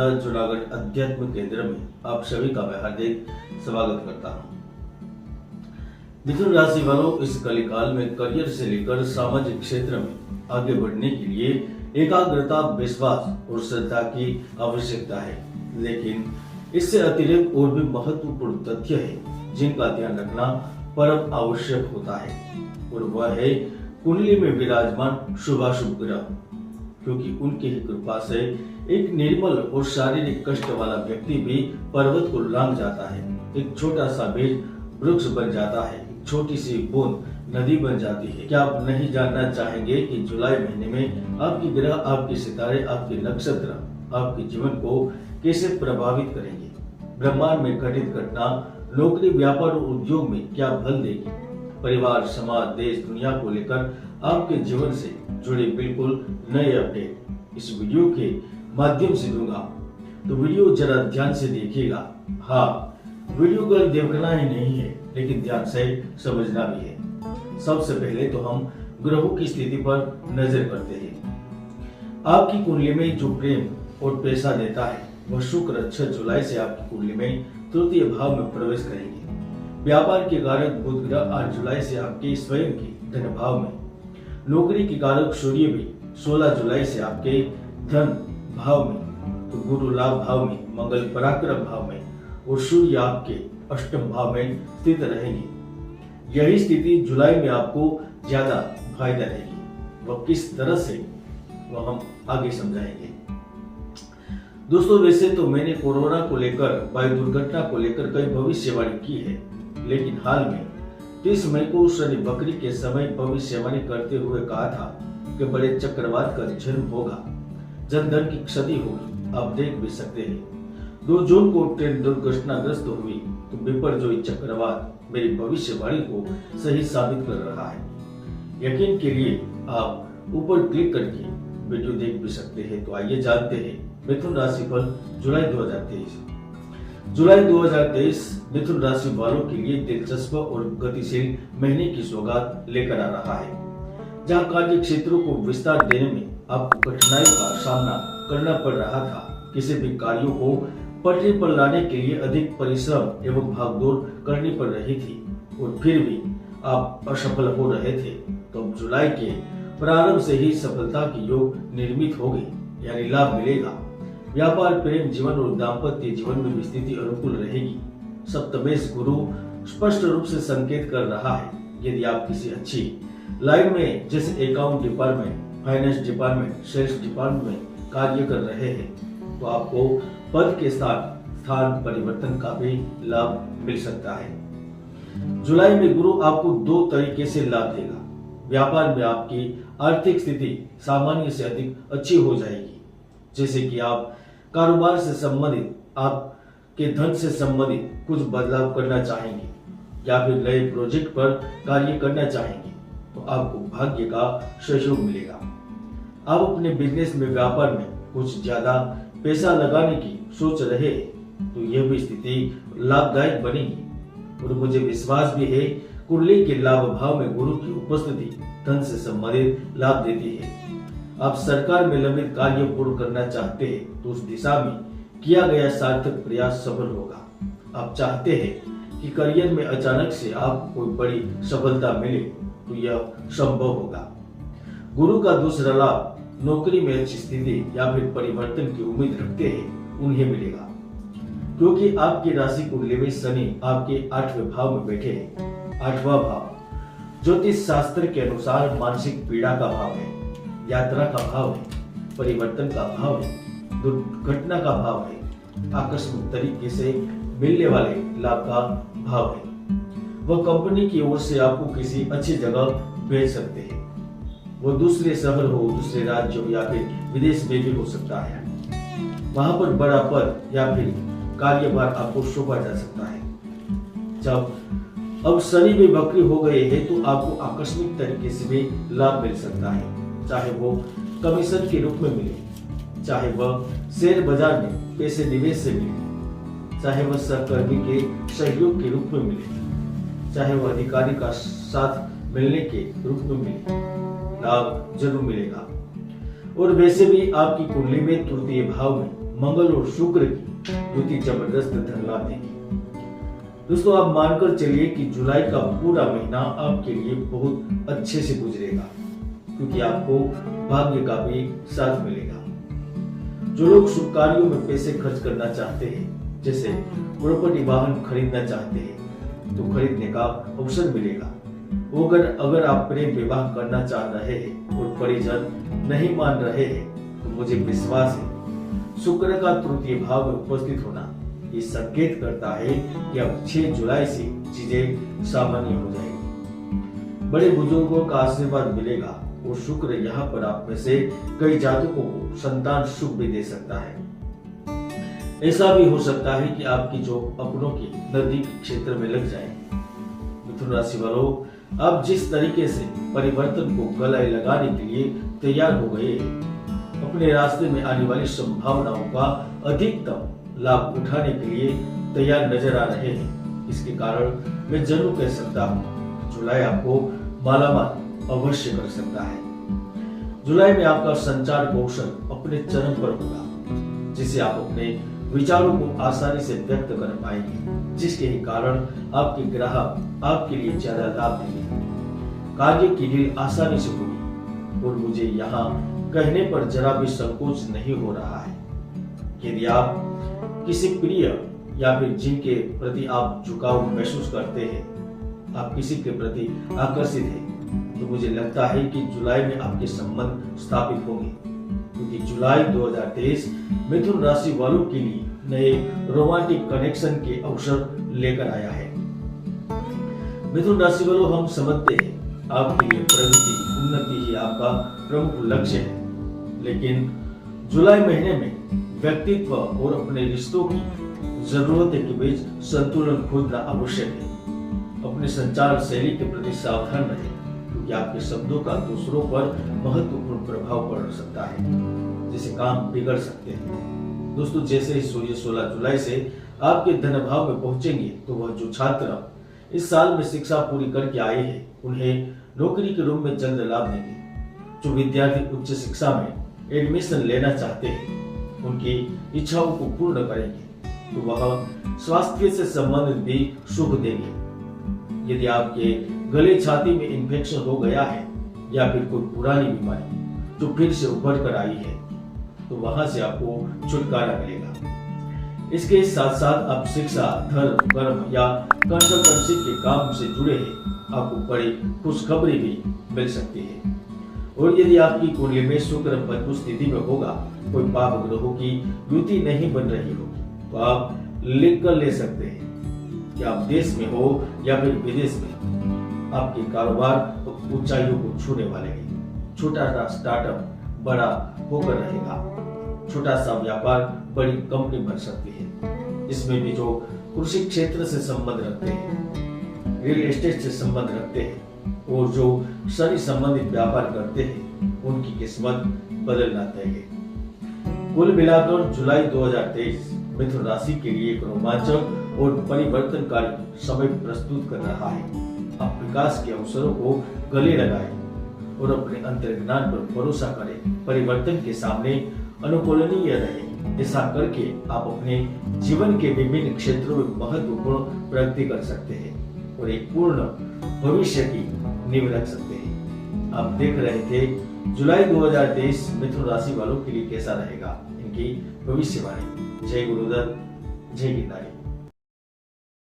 राजा जूनागढ़ अध्यात्म केंद्र में आप सभी का मैं हार्दिक स्वागत करता हूं। मिथुन राशि वालों, इस कलिकाल में करियर से लेकर सामाजिक क्षेत्र में आगे बढ़ने के लिए एकाग्रता, विश्वास और श्रद्धा की आवश्यकता है, लेकिन इससे अतिरिक्त और भी महत्वपूर्ण तथ्य है जिनका ध्यान रखना परम आवश्यक होता है, और वह है कुंडली में विराजमान शुभाशुभ ग्रह, क्योंकि उनकी ही कृपा से एक निर्मल और शारीरिक कष्ट वाला व्यक्ति भी पर्वत को लांघ जाता है। एक छोटा सा बीज वृक्ष बन जाता है, एक छोटी सी बूंद नदी बन जाती है। क्या आप नहीं जानना चाहेंगे कि जुलाई महीने में आपकी ग्रह, आपके सितारे, आपके नक्षत्र आपके जीवन को कैसे प्रभावित करेंगे? ब्रह्मांड में घटित घटना नौकरी, व्यापार और उद्योग में क्या फल देगी? परिवार, समाज, देश, दुनिया को लेकर आपके जीवन से जुड़े बिल्कुल नए अपडेट इस वीडियो के माध्यम से दूंगा, तो वीडियो जरा ध्यान से देखिएगा। हाँ, वीडियो को देखना ही नहीं है, लेकिन ध्यान से समझना भी है। सबसे पहले तो हम ग्रहों की स्थिति पर नजर करते हैं। आपकी कुंडली में जो प्रेम और पैसा देता है, वह शुक्र 6 जुलाई से आपकी कुंडली में तृतीय भाव में प्रवेश करेंगे। व्यापार के कारक बुध ग्रह 8 जुलाई से आपके स्वयं के धन भाव में, नौकरी के कारक सूर्य भी 16 जुलाई से आपके धन भाव में, तो गुरु लाभ भाव में, मंगल पराक्रम भाव में और सूर्य आपके अष्टम भाव में स्थित रहेंगे। यही स्थिति जुलाई में आपको ज्यादा फायदा देगी। वह किस तरह से, वह हम आगे समझाएंगे। दोस्तों, वैसे तो मैंने कोरोना को लेकर, वायु दुर्घटना को लेकर कई भविष्यवाणी की है, लेकिन हाल में 30 मई को शनि बकरी के समय भविष्यवाणी करते हुए कहा था कि बड़े चक्रवात का जन्म होगा, जन धन की क्षति होगी। आप देख भी सकते हैं 2 जून को ट्रेन दुर्घटनाग्रस्त हुई, तो बिपरजोई चक्रवात मेरी भविष्यवाणी को सही साबित कर रहा है। यकीन के लिए आप ऊपर क्लिक करके वीडियो देख भी सकते हैं। तो आइए जानते हैं मिथुन राशि फल जुलाई 2023। जुलाई 2023 मिथुन राशि वालों के लिए दिलचस्प और गतिशील महीने की सौगात लेकर आ रहा है, जहां कार्य क्षेत्रों को विस्तार देने में आपको कठिनाइयों का सामना करना पड़ रहा था। किसी भी कार्यों को पटरी पर लाने के लिए अधिक परिश्रम एवं भागदौड़ करनी पड़ रही थी, और फिर भी आप असफल हो रहे थे। तो अब जुलाई के प्रारंभ से ही सफलता की योग निर्मित हो गई, यानी लाभ मिलेगा। व्यापार, प्रेम जीवन और दाम्पत्य जीवन में भी स्थिति अनुकूल रहेगी। सप्तमेश गुरु स्पष्ट रूप से संकेत कर रहा है, यदि आप किसी अच्छी लाइन में, जैसे account department, finance department, sales department में कार्य कर रहे हैं, तो आपको पद के साथ स्थान परिवर्तन का भी लाभ मिल सकता है। जुलाई में गुरु आपको 2 तरीके से लाभ देगा। व्यापार में आपकी आर्थिक स्थिति सामान्य से अधिक अच्छी हो जाएगी, जैसे कि आप कारोबार से संबंधित, आपके धन से संबंधित कुछ बदलाव करना चाहेंगे, या फिर नए प्रोजेक्ट पर कार्य करना चाहेंगे, तो आपको भाग्य का सहयोग मिलेगा। आप अपने बिजनेस में, व्यापार में कुछ ज्यादा पैसा लगाने की सोच रहे हैं, तो यह भी स्थिति लाभदायक बनेगी। और मुझे विश्वास भी है कुंडली के लाभ भाव में गुरु की उपस्थिति धन से संबंधित लाभ देती है। आप सरकार में लंबित कार्य पूर्ण करना चाहते हैं, तो उस दिशा में किया गया सार्थक प्रयास सफल होगा। आप चाहते हैं कि करियर में अचानक से आपको कोई बड़ी सफलता मिले, तो यह संभव होगा। गुरु का दूसरा लाभ, नौकरी में अच्छी स्थिति या फिर परिवर्तन की उम्मीद रखते हैं, उन्हें मिलेगा, क्योंकि आपकी राशि कुंडली में शनि आपके 8वें भाव में बैठे हैं। 8वां भाव ज्योतिष शास्त्र के अनुसार मानसिक पीड़ा का भाव है, यात्रा का भाव है, परिवर्तन का भाव है, दुर्घटना का भाव है, आकस्मिक तरीके से मिलने वाले लाभ का भाव है। वह कंपनी की ओर से आपको किसी अच्छी जगह भेज सकते हैं। वो दूसरे शहर हो, दूसरे राज्य हो, या फिर विदेश में भी हो सकता है। वहां पर बड़ा पद या फिर कार्यभार आपको सौंपा जा सकता है। जब अब शनि भी वक्री हो गए हैं, तो आपको आकस्मिक तरीके से भी लाभ मिल सकता है, चाहे वो कमीशन के रूप में मिले, चाहे वह शेयर बाजार में पैसे निवेश से मिले, चाहे वह सहकर्मी के सहयोग के रूप में मिले, चाहे वह अधिकारी का साथ मिलने के रूप में मिले, लाभ जरूर मिलेगा। और वैसे भी आपकी कुंडली में तृतीय भाव में मंगल और शुक्र की युति जबरदस्त धन लाभ देगी। दोस्तों, आप मानकर चलिए कि जुलाई का पूरा महीना आपके लिए बहुत अच्छे से गुजरेगा, क्योंकि आपको भाग्य का भी साथ मिलेगा। जो लोग शुभ कार्यों में पैसे खर्च करना चाहते हैं, जैसे प्रॉपर्टी वाहन खरीदना चाहते हैं, तो खरीदने का अवसर मिलेगा। अगर आप प्रेम विवाह करना चाह रहे हैं और परिजन नहीं मान रहे हैं, तो मुझे विश्वास है शुक्र का तृतीय भाव में उपस्थित होना ये संकेत करता है कि अब 6 जुलाई से चीजें सामान्य हो जाएगी। बड़े बुजुर्गों का आशीर्वाद मिलेगा और शुक्र यहाँ पर आप में से कई जातकों को संतान सुख भी दे सकता है। ऐसा भी हो सकता है कि आपकी जॉब अपनों के नजदीक क्षेत्र में लग जाए। मिथुन राशि वालों, आप जिस तरीके से परिवर्तन को गले लगाने के लिए तैयार हो गए हैं, अपने रास्ते में आने वाली संभावनाओं का अधिकतम लाभ उठाने के लिए तैयार नजर आ रहे हैं। इसके कारण मैं जरूर कह सकता हूँ जुलाई आपको मालामाल अवश्य कर सकता है। जुलाई में आपका संचार कौशल अपने चरम पर होगा, जिससे आप अपने विचारों को आसानी से व्यक्त कर पाएंगे, जिसके ही कारण आपके ग्राहक आपके लिए ज्यादा लाभ देंगे। कार्य की डील आसानी से होगी और मुझे यहाँ कहने पर जरा भी संकोच नहीं हो रहा है। यदि आप किसी प्रिय या फिर जिनके प्रति आप झुकाव महसूस करते हैं, आप किसी के प्रति आकर्षित हैं, तो मुझे लगता है कि जुलाई में आपके संबंध स्थापित होंगे, क्योंकि जुलाई 2023 मिथुन राशि वालों के लिए नए रोमांटिक कनेक्शन के अवसर लेकर आया है। मिथुन राशि वालों, हम समझते हैं आपके लिए प्रगति उन्नति ही आपका प्रमुख लक्ष्य है, लेकिन जुलाई महीने में व्यक्तित्व और अपने रिश्तों की जरूरतों के बीच संतुलन खोजना आवश्यक है। अपने संचार शैली के प्रति सावधान रहें, क्योंकि आपके शब्दों का दूसरों पर महत्वपूर्ण प्रभाव पड़ सकता है, जिससे काम बिगड़ सकते हैं। दोस्तों, जैसे ही सूर्य 16 जुलाई से आपके धन भाव में पहुंचेंगे, तो वह जो छात्र इस साल में शिक्षा पूरी करके आए हैं, उन्हें नौकरी के रूप में जल्द लाभ देंगे। जो विद्यार्थी उच्च शिक्षा में एडमिशन लेना चाहते हैं, उनकी इच्छाओं को पूर्ण करेंगे, तो वह स्वास्थ्य से संबंधित भी सुख देंगे। यदि आपके गले छाती में इन्फेक्शन हो गया है या फिर कोई पुरानी बीमारी जो फिर से उभर कर आई है, तो वहां से आपको छुटकारा मिलेगा। इसके साथ साथ आप शिक्षा, धर्म, कर्म या कंसल्टेंसी के काम से जुड़े हैं, आपको बड़ी खुशखबरी भी मिल सकती है। और यदि आपकी कुंडली में शुक्र मजबूत स्थिति में होगा, कोई पाप ग्रहों की युति नहीं बन रही हो, तो आप लिख कर ले सकते हैं कि आप देश में हो या फिर विदेश में, आपके कारोबार ऊंचाइयों को छूने वाले हैं। छोटा सा स्टार्टअप बड़ा होकर रहेगा, छोटा सा व्यापार बड़ी कंपनी बन सकती है। इसमें भी जो कृषि क्षेत्र से संबंध रखते हैं, रियल एस्टेट से संबंध रखते हैं और जो शनि संबंधित व्यापार करते हैं, उनकी किस्मत बदलना तय है। कुल मिलाकर जुलाई 2023 मिथुन राशि के लिए एक रोमांचक और परिवर्तनकारी समय प्रस्तुत कर रहा है। आप विकास के अवसरों को गले लगाएं और अपने अंतर्ज्ञान पर भरोसा करें। परिवर्तन के सामने अनुकूलनीय रहें। ऐसा करके आप अपने जीवन के विभिन्न क्षेत्रों में महत्वपूर्ण प्रगति कर सकते हैं और एक पूर्ण भविष्य की नींव रख सकते हैं। आप देख रहे थे जुलाई 2023 मिथुन राशि वालों के लिए कैसा रहेगा, इनकी भविष्यवाणी। जय गुरुदत्त, जय गिरधारी।